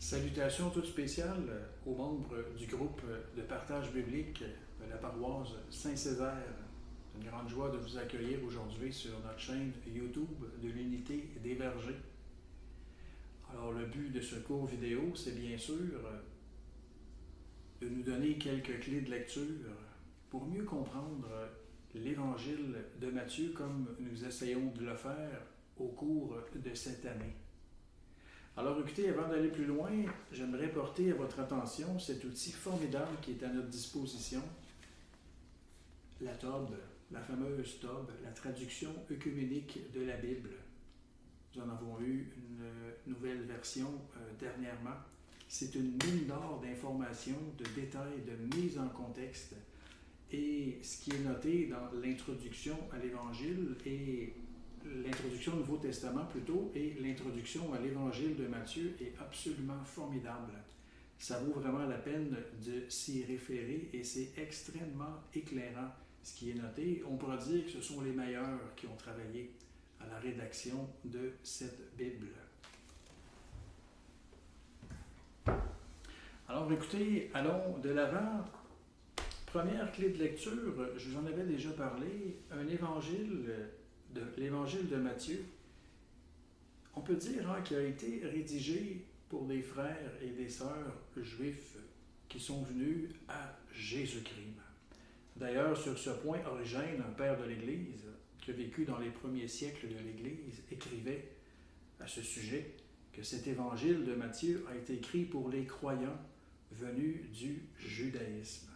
Salutations toutes spéciales aux membres du groupe de partage biblique de la paroisse Saint-Césaire. C'est une grande joie de vous accueillir aujourd'hui sur notre chaîne YouTube de l'Unité des Vergers. Alors, le but de ce court vidéo, c'est bien sûr de nous donner quelques clés de lecture pour mieux comprendre l'Évangile de Matthieu comme nous essayons de le faire au cours de cette année. Alors écoutez, avant d'aller plus loin, j'aimerais porter à votre attention cet outil formidable qui est à notre disposition, la TOB, la fameuse TOB, la traduction œcuménique de la Bible. Nous en avons eu une nouvelle version dernièrement. C'est une mine d'or d'informations, de détails, de mise en contexte. Et ce qui est noté dans l'introduction à l'Évangile et l'introduction au Nouveau Testament plutôt et l'introduction à l'Évangile de Matthieu est absolument formidable. Ça vaut vraiment la peine de s'y référer et c'est extrêmement éclairant ce qui est noté. On pourra dire que ce sont les meilleurs qui ont travaillé à la rédaction de cette Bible. Alors écoutez, allons de l'avant. Première clé de lecture, je vous en avais déjà parlé, l'évangile de Matthieu, on peut dire qu'il a été rédigé pour des frères et des sœurs juifs qui sont venus à Jésus-Christ. D'ailleurs, sur ce point, Origène, un père de l'Église, qui a vécu dans les premiers siècles de l'Église, écrivait à ce sujet que cet évangile de Matthieu a été écrit pour les croyants venus du judaïsme.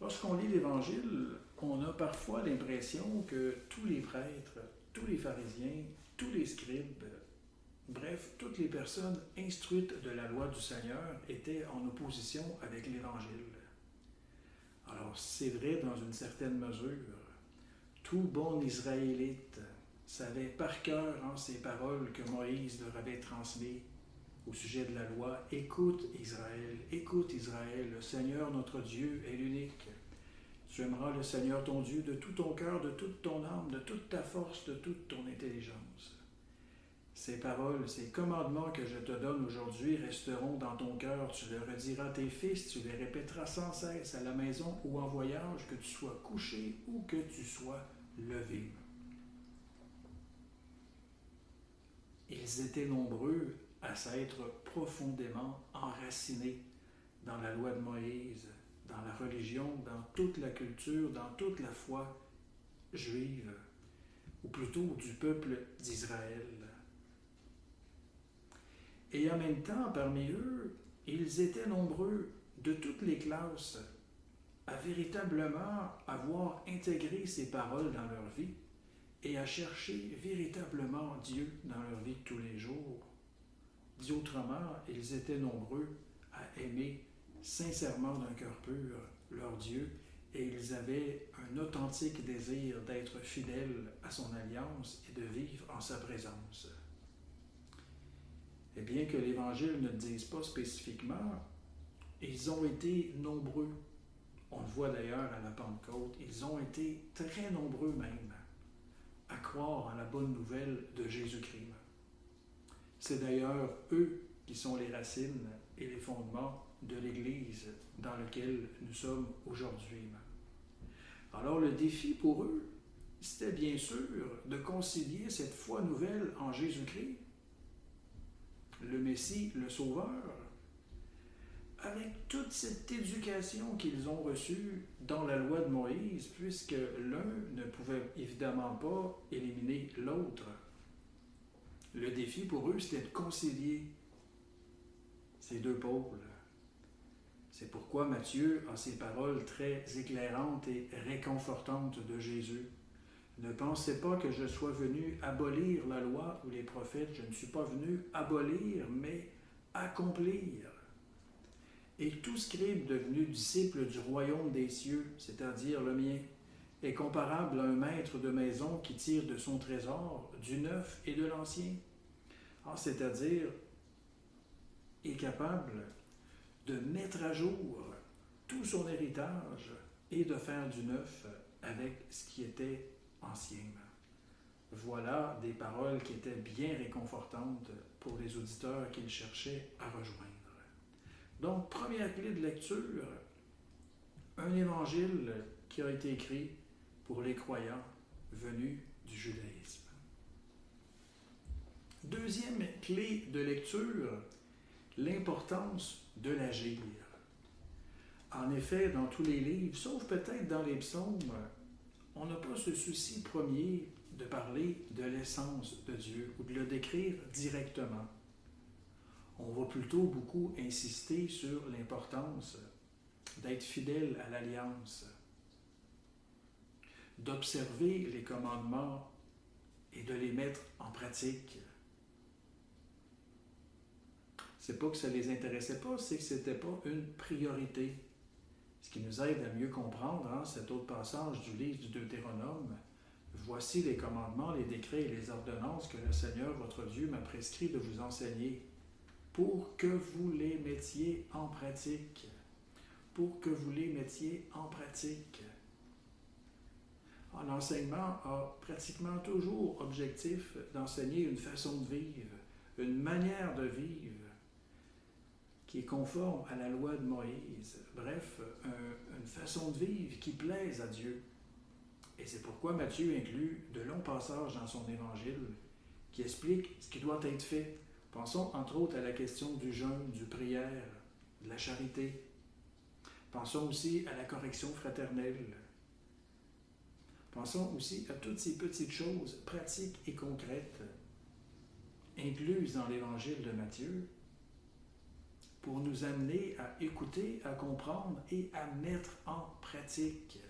Lorsqu'on lit l'Évangile, on a parfois l'impression que tous les prêtres, tous les pharisiens, tous les scribes, bref, toutes les personnes instruites de la loi du Seigneur étaient en opposition avec l'Évangile. Alors, c'est vrai dans une certaine mesure. Tout bon Israélite savait par cœur ces paroles que Moïse leur avait transmises au sujet de la loi. Écoute Israël, le Seigneur notre Dieu est l'unique. Tu aimeras le Seigneur ton Dieu de tout ton cœur, de toute ton âme, de toute ta force, de toute ton intelligence. Ces paroles, ces commandements que je te donne aujourd'hui resteront dans ton cœur. Tu les rediras à tes fils, tu les répéteras sans cesse à la maison ou en voyage, que tu sois couché ou que tu sois levé. Ils étaient nombreux à s'être profondément enracinés dans la loi de Moïse, dans la religion, dans toute la culture, dans toute la foi juive, ou plutôt du peuple d'Israël. Et en même temps, parmi eux, ils étaient nombreux de toutes les classes à véritablement avoir intégré ces paroles dans leur vie et à chercher véritablement Dieu dans leur vie de tous les jours. Dit autrement, ils étaient nombreux à aimer sincèrement d'un cœur pur leur Dieu et ils avaient un authentique désir d'être fidèles à son alliance et de vivre en sa présence. Et bien que l'Évangile ne le dise pas spécifiquement, ils ont été nombreux. On le voit d'ailleurs à la Pentecôte, ils ont été très nombreux même à croire en la bonne nouvelle de Jésus-Christ. C'est d'ailleurs eux qui sont les racines et les fondements de l'Église dans laquelle nous sommes aujourd'hui. Alors le défi pour eux, c'était bien sûr de concilier cette foi nouvelle en Jésus-Christ, le Messie, le Sauveur, avec toute cette éducation qu'ils ont reçue dans la loi de Moïse, puisque l'un ne pouvait évidemment pas éliminer l'autre. Le défi pour eux, c'était de concilier ces deux pôles. C'est pourquoi Matthieu a ces paroles très éclairantes et réconfortantes de Jésus. Ne pensez pas que je sois venu abolir la loi ou les prophètes. Je ne suis pas venu abolir, mais accomplir. Et tout scribe devenu disciple du royaume des cieux, c'est-à-dire le mien, est comparable à un maître de maison qui tire de son trésor du neuf et de l'ancien. C'est-à-dire, est capable de mettre à jour tout son héritage et de faire du neuf avec ce qui était ancien. voilà des paroles qui étaient bien réconfortantes pour les auditeurs qu'ils cherchaient à rejoindre. Donc, première clé de lecture, un évangile qui a été écrit pour les croyants venus du judaïsme. Deuxième clé de lecture, l'importance de l'agir. En effet, dans tous les livres, sauf peut-être dans les psaumes, on n'a pas ce souci premier de parler de l'essence de Dieu ou de le décrire directement. On va plutôt beaucoup insister sur l'importance d'être fidèle à l'alliance, d'observer les commandements et de les mettre en pratique. C'est pas que ça ne les intéressait pas, c'est que ce n'était pas une priorité. Ce qui nous aide à mieux comprendre cet autre passage du livre du Deutéronome. Voici les commandements, les décrets et les ordonnances que le Seigneur votre Dieu m'a prescrit de vous enseigner pour que vous les mettiez en pratique. Pour que vous les mettiez en pratique. L'enseignement a pratiquement toujours objectif d'enseigner une façon de vivre, une manière de vivre qui est conforme à la loi de Moïse. Bref, une façon de vivre qui plaise à Dieu. Et c'est pourquoi Matthieu inclut de longs passages dans son évangile qui expliquent ce qui doit être fait. Pensons entre autres à la question du jeûne, du prière, de la charité. Pensons aussi à la correction fraternelle. Pensons aussi à toutes ces petites choses pratiques et concrètes incluses dans l'évangile de Matthieu pour nous amener à écouter, à comprendre et à mettre en pratique.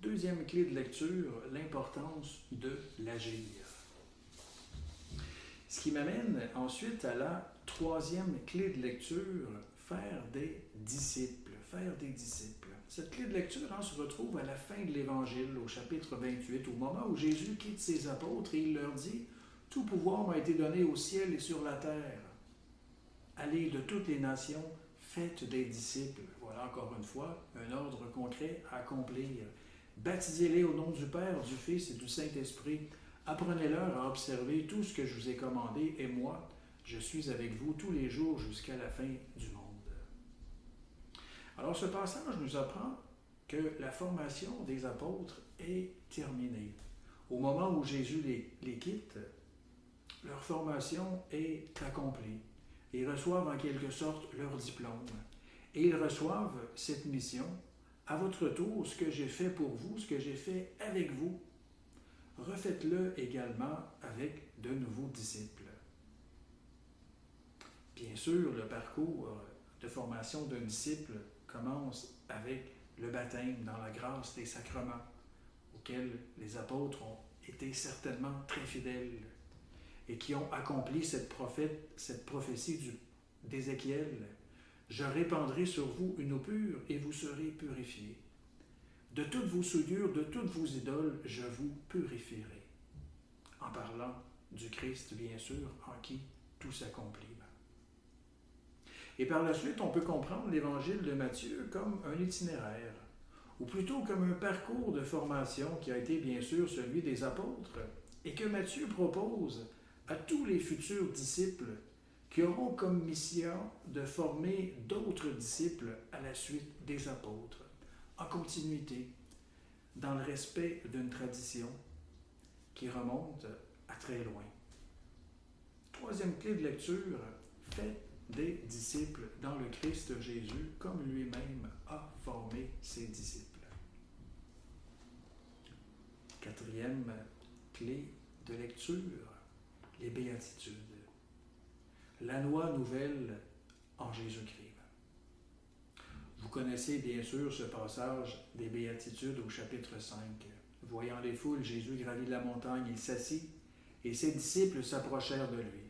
Deuxième clé de lecture, l'importance de l'agir. Ce qui m'amène ensuite à la troisième clé de lecture, faire des disciples. Faire des disciples. Cette clé de lecture se retrouve à la fin de l'Évangile, au chapitre 28, au moment où Jésus quitte ses apôtres et il leur dit « Tout pouvoir m'a été donné au ciel et sur la terre. Allez de toutes les nations, faites des disciples. » Voilà encore une fois un ordre concret à accomplir. Baptisez-les au nom du Père, du Fils et du Saint-Esprit. Apprenez-leur à observer tout ce que je vous ai commandé, et moi, je suis avec vous tous les jours jusqu'à la fin du monde. Alors, ce passage nous apprend que la formation des apôtres est terminée. Au moment où Jésus les quitte, leur formation est accomplie. Ils reçoivent en quelque sorte leur diplôme. Et ils reçoivent cette mission. À votre tour, ce que j'ai fait pour vous, ce que j'ai fait avec vous, refaites-le également avec de nouveaux disciples. Bien sûr, le parcours de formation d'un disciple commence avec le baptême dans la grâce des sacrements, auxquels les apôtres ont été certainement très fidèles et qui ont accompli cette prophétie d'Ézéchiel. « Je répandrai sur vous une eau pure et vous serez purifiés. De toutes vos souillures, de toutes vos idoles, je vous purifierai. » En parlant du Christ, bien sûr, en qui tout s'accomplit. Et par la suite, on peut comprendre l'évangile de Matthieu comme un itinéraire, ou plutôt comme un parcours de formation qui a été bien sûr celui des apôtres, et que Matthieu propose à tous les futurs disciples qui auront comme mission de former d'autres disciples à la suite des apôtres, en continuité, dans le respect d'une tradition qui remonte à très loin. Troisième clé de lecture, faites des disciples dans le Christ Jésus, comme lui-même a formé ses disciples. Quatrième clé de lecture, les béatitudes. La loi nouvelle en Jésus-Christ. Vous connaissez bien sûr ce passage des béatitudes au chapitre 5. Voyant les foules, Jésus gravit la montagne, il s'assit, et ses disciples s'approchèrent de lui.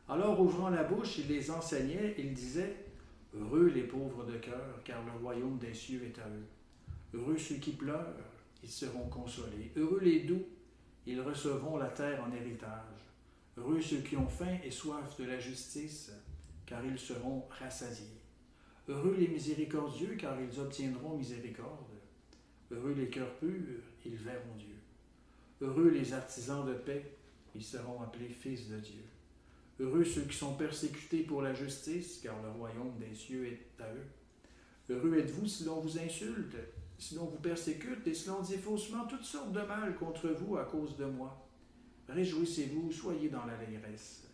Alors, ouvrant la bouche, il les enseignait, il disait « Heureux les pauvres de cœur, car le royaume des cieux est à eux. Heureux ceux qui pleurent, ils seront consolés. Heureux les doux, ils recevront la terre en héritage. Heureux ceux qui ont faim et soif de la justice, car ils seront rassasiés. Heureux les miséricordieux, car ils obtiendront miséricorde. Heureux les cœurs purs, ils verront Dieu. Heureux les artisans de paix, ils seront appelés fils de Dieu. Heureux ceux qui sont persécutés pour la justice, car le royaume des cieux est à eux. Heureux êtes-vous si l'on vous insulte, si l'on vous persécute et si l'on dit faussement toutes sortes de mal contre vous à cause de moi. Réjouissez-vous, soyez dans l'allégresse,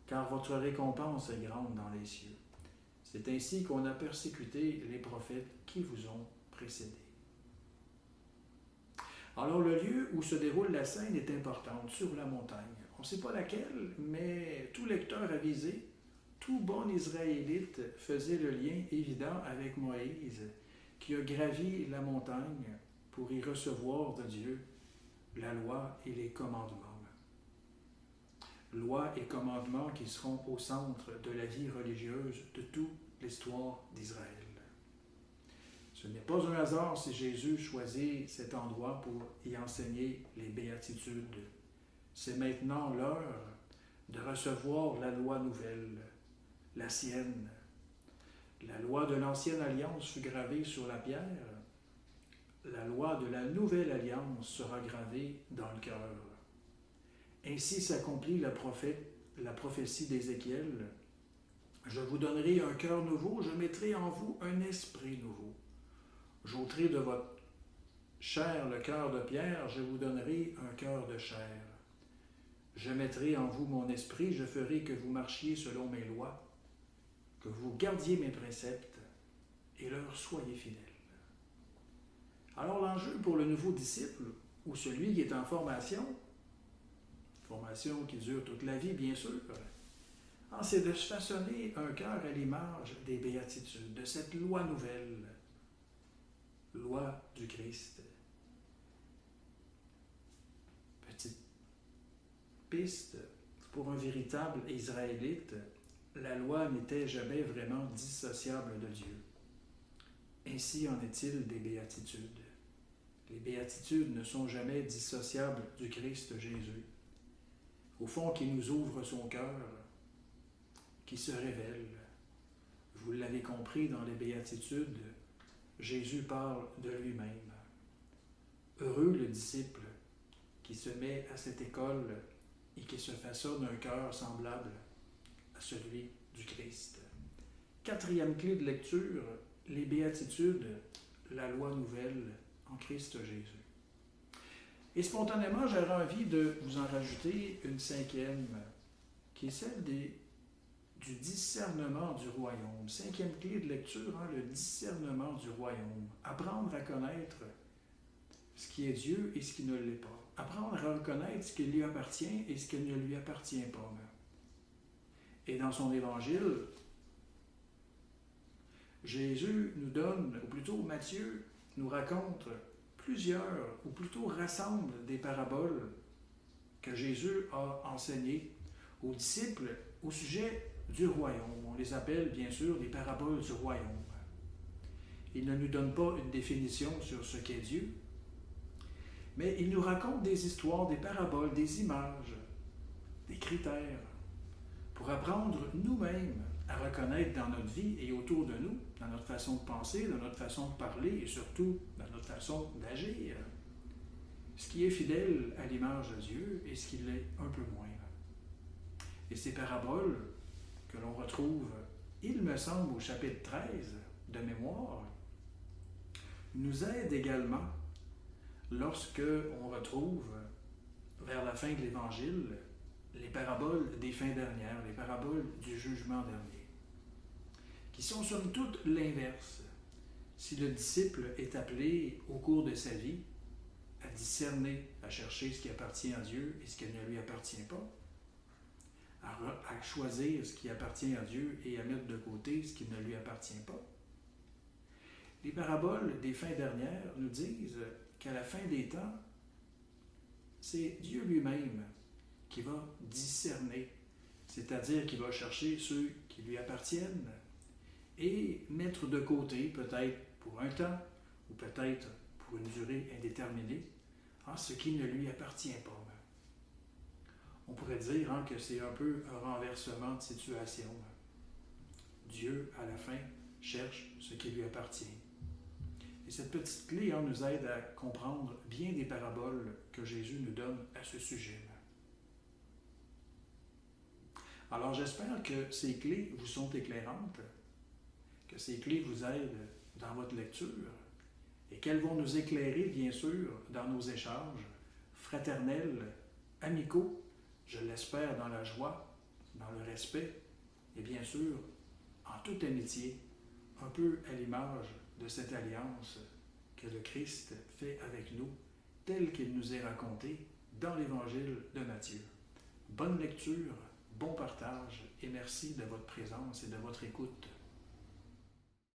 car votre récompense est grande dans les cieux. C'est ainsi qu'on a persécuté les prophètes qui vous ont précédés. Alors le lieu où se déroule la scène est importante, sur la montagne. On ne sait pas laquelle, mais tout lecteur avisé, tout bon Israélite faisait le lien évident avec Moïse, qui a gravi la montagne pour y recevoir de Dieu la loi et les commandements. Loi et commandements qui seront au centre de la vie religieuse de toute l'histoire d'Israël. Ce n'est pas un hasard si Jésus choisit cet endroit pour y enseigner les béatitudes. C'est maintenant l'heure de recevoir la loi nouvelle, la sienne. La loi de l'ancienne alliance fut gravée sur la pierre. La loi de la nouvelle alliance sera gravée dans le cœur. Ainsi s'accomplit la prophétie d'Ézéchiel. Je vous donnerai un cœur nouveau, je mettrai en vous un esprit nouveau. J'ôterai de votre chair le cœur de pierre, je vous donnerai un cœur de chair. Je mettrai en vous mon esprit, je ferai que vous marchiez selon mes lois, que vous gardiez mes préceptes et leur soyez fidèles. Alors l'enjeu pour le nouveau disciple, ou celui qui est en formation qui dure toute la vie bien sûr, c'est de se façonner un cœur à l'image des béatitudes, de cette loi nouvelle, loi du Christ. Petite piste, pour un véritable Israélite, la loi n'était jamais vraiment dissociable de Dieu. Ainsi en est-il des béatitudes. Les béatitudes ne sont jamais dissociables du Christ Jésus. Au fond, qui nous ouvre son cœur, qui se révèle. Vous l'avez compris dans les béatitudes, Jésus parle de lui-même. Heureux le disciple qui se met à cette école et qui se façonne un cœur semblable à celui du Christ. Quatrième clé de lecture, les béatitudes, la loi nouvelle en Christ Jésus. Et spontanément, j'aurais envie de vous en rajouter une cinquième, qui est celle du discernement du royaume. Cinquième clé de lecture, le discernement du royaume. Apprendre à connaître ce qui est Dieu et ce qui ne l'est pas. Apprendre à reconnaître ce qui lui appartient et ce qui ne lui appartient pas. Et dans son évangile, Jésus nous donne, ou plutôt Matthieu nous raconte plusieurs, ou plutôt rassemble des paraboles que Jésus a enseignées aux disciples au sujet du royaume. On les appelle bien sûr les paraboles du royaume. Il ne nous donne pas une définition sur ce qu'est Dieu, mais il nous raconte des histoires, des paraboles, des images, des critères, pour apprendre nous-mêmes à reconnaître dans notre vie et autour de nous, dans notre façon de penser, dans notre façon de parler et surtout dans notre façon d'agir, ce qui est fidèle à l'image de Dieu et ce qui l'est un peu moins. Et ces paraboles que l'on retrouve, il me semble, au chapitre 13 de mémoire, nous aident également lorsque on retrouve vers la fin de l'Évangile les paraboles des fins dernières, les paraboles du jugement dernier, qui sont somme toute l'inverse. Si le disciple est appelé au cours de sa vie à discerner, à chercher ce qui appartient à Dieu et ce qui ne lui appartient pas, à choisir ce qui appartient à Dieu et à mettre de côté ce qui ne lui appartient pas, les paraboles des fins dernières nous disent qu'à la fin des temps, c'est Dieu lui-même qui va discerner, c'est-à-dire qui va chercher ceux qui lui appartiennent et mettre de côté, peut-être pour un temps, ou peut-être pour une durée indéterminée, ce qui ne lui appartient pas. On pourrait dire que c'est un peu un renversement de situation. Dieu, à la fin, cherche ce qui lui appartient. Et cette petite clé nous aide à comprendre bien des paraboles que Jésus nous donne à ce sujet. Alors j'espère que ces clés vous sont éclairantes, que ces clés vous aident dans votre lecture et qu'elles vont nous éclairer, bien sûr, dans nos échanges fraternels, amicaux, je l'espère dans la joie, dans le respect et bien sûr en toute amitié, un peu à l'image de cette alliance que le Christ fait avec nous, telle qu'il nous est raconté dans l'Évangile de Matthieu. Bonne lecture, bon partage et merci de votre présence et de votre écoute.